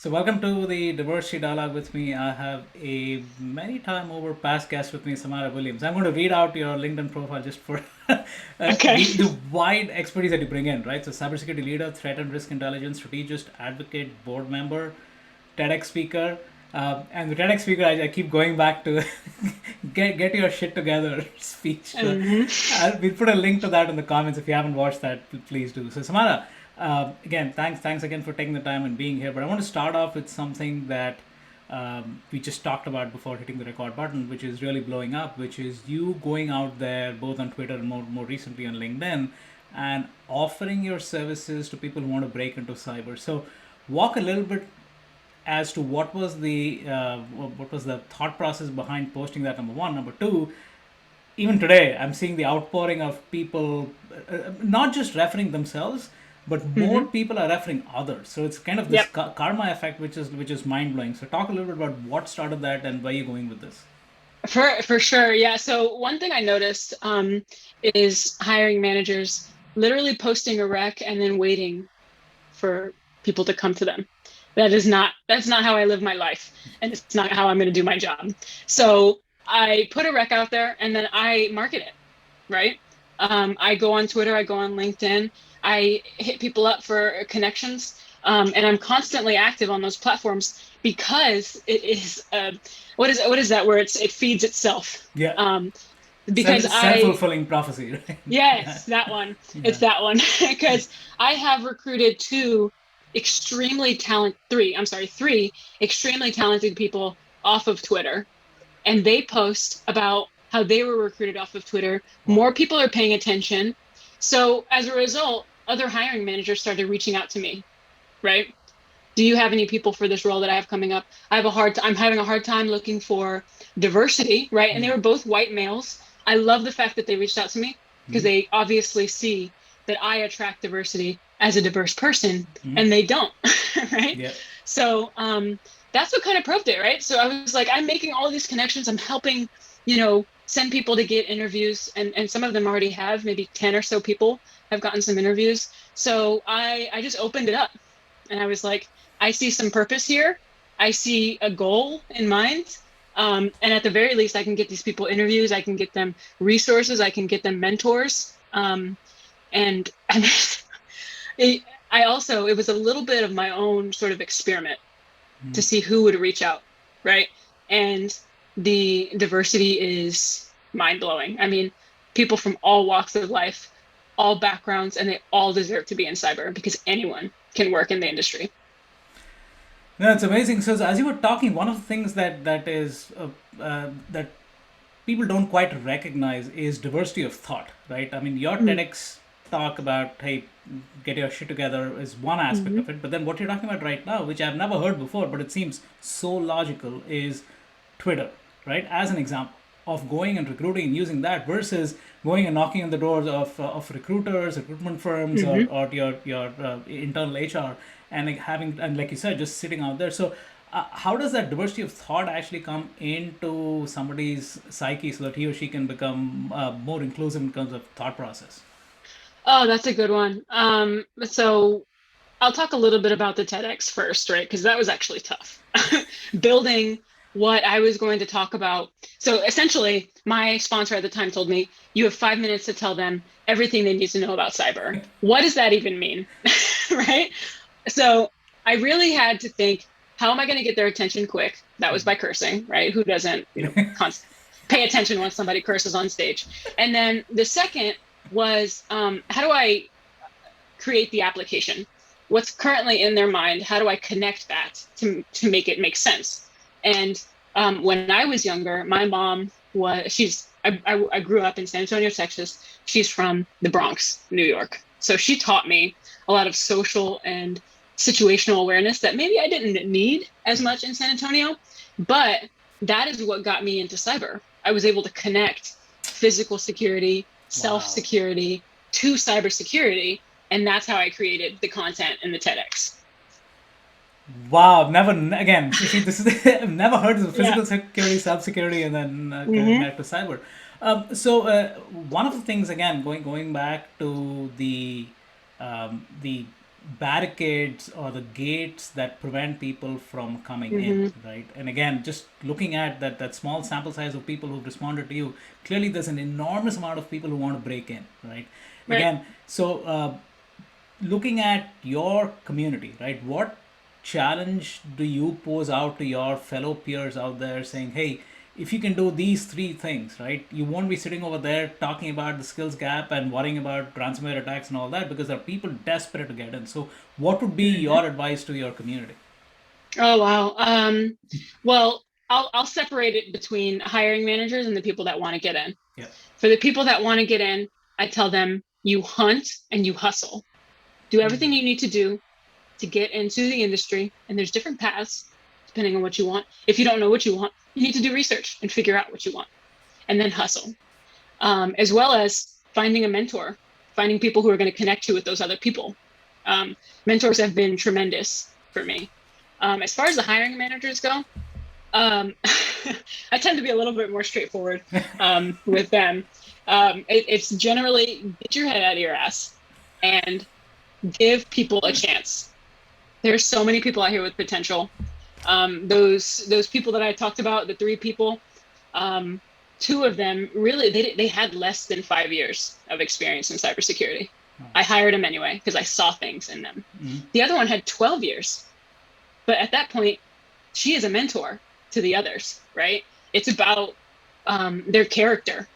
So welcome to the Diversity Dialogue with me. I have a many time over past guest with me, Samara Williams. I'm going to read out your LinkedIn profile just for Okay. the wide expertise that you bring in, right? So cybersecurity leader, threat and risk intelligence strategist, advocate, board member, TEDx speaker. And the TEDx speaker, I keep going back to get your shit together speech. hmm We'll put a link to that in the comments if you haven't watched that. Please do. So Samara, again, thanks again for taking the time and being here. But I want to start off with something that we just talked about before hitting the record button, which is really blowing up, which is you going out there both on Twitter and more recently on LinkedIn and offering your services to people who want to break into cyber. So walk a little bit as to what was the thought process behind posting that. Number one. Number two, even today I'm seeing the outpouring of people, not just referring themselves, but more hmm people are referring others. So it's kind of this Yep. karma effect, which is mind blowing. So talk a little bit about what started that and where you're going with this. For sure. Yeah. So one thing I noticed is hiring managers literally posting a rec and then waiting for people to come to them. That's not how I live my life, and it's not how I'm going to do my job. So I put a rec out there and then I market it, right? I go on Twitter, I go on LinkedIn, I hit people up for connections, and I'm constantly active on those platforms because it is what is that where it feeds itself. Yeah, Um, because self I fulfilling prophecy, right? Yeah, Yes, that one. yeah. It's that one because I have recruited three extremely talented people off of Twitter, and they post about how they were recruited off of Twitter. Wow. More people are paying attention. So as a result, other hiring managers started reaching out to me, right? Do you have any people for this role that I have coming up? I'm having a hard time looking for diversity, right? And they Yeah. were both white males. I love the fact that they reached out to me because Mm-hmm. they obviously see that I attract diversity as a diverse person Mm-hmm. and they don't, right? Yeah. So that's what kind of proved it, right? So I was like, I'm making all of these connections. I'm helping, send people to get interviews, and some of them already have. Maybe 10 or so people have gotten some interviews. So I just opened it up and I was like, I see some purpose here. I see a goal in mind. And at the very least, I can get these people interviews. I can get them resources. I can get them mentors. And it, it was a little bit of my own sort of experiment to see who would reach out, right? And the diversity is mind blowing. I mean, people from all walks of life, all backgrounds, and they all deserve to be in cyber because anyone can work in the industry. No, it's amazing. So as you were talking, one of the things that people don't quite recognize is diversity of thought, right? I mean, your Mm-hmm. TEDx talk about, hey, get your shit together is one aspect of it, but then what you're talking about right now, which I've never heard before, but it seems so logical, is Twitter, right? As an example of going and recruiting and using that versus going and knocking on the doors of recruiters, recruitment firms, Mm-hmm. or your internal HR, and like having, and like you said, just sitting out there. So how does that diversity of thought actually come into somebody's psyche so that he or she can become more inclusive in terms of thought process? Oh, that's a good one. So I'll talk a little bit about the TEDx first, right? Because that was actually tough. Building what I was going to talk about. So essentially, my sponsor at the time told me, you have 5 minutes to tell them everything they need to know about cyber. What does that even mean? Right? So I really had to think, how am I going to get their attention quick? That was by cursing, right? Who doesn't, pay attention when somebody curses on stage? And then the second was, how do I create the application? What's currently in their mind? How do I connect that to make it make sense? And when I was younger, my mom was she's I grew up in San Antonio, Texas. She's from the Bronx, New York. So she taught me a lot of social and situational awareness that maybe I didn't need as much in San Antonio, but that is what got me into cyber. I was able to connect physical security, self Wow. security to cybersecurity, and that's how I created the content in the TEDx. Wow, never again. See, this is I've never heard of Yeah. physical security, self security, and then coming hmm back to cyber. So one of the things again, going back to the barricades or the gates that prevent people from coming in, Hmm. right? And again, just looking at that small sample size of people who've responded to you, clearly there's an enormous amount of people who want to break in, right? Right. Again, so looking at your community, right? What challenge do you pose out to your fellow peers out there saying, hey, if you can do these three things, right, you won't be sitting over there talking about the skills gap and worrying about ransomware attacks and all that because there are people desperate to get in. So, what would be Hmm. your advice to your community? Oh wow. Well, I'll separate it between hiring managers and the people that want to get in. Yeah. For the people that want to get in, I tell them you hunt and you hustle. Do everything you need to do to get into the industry, and there's different paths depending on what you want. If you don't know what you want, you need to do research and figure out what you want, and then hustle. As well as finding a mentor, finding people who are going to connect you with those other people. Mentors have been tremendous for me. As far as the hiring managers go, um, I tend to be a little bit more straightforward with them. It's generally get your head out of your ass and give people a chance. There's so many people out here with potential. Those people that I talked about, the three people, um, two of them really they had less than 5 years of experience in cybersecurity. I hired them anyway because I saw things in them. The other one had 12 years, but at that point, she is a mentor to the others, right? It's about their character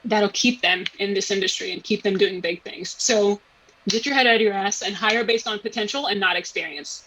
that'll keep them in this industry and keep them doing big things. So get your head out of your ass and hire based on potential and not experience.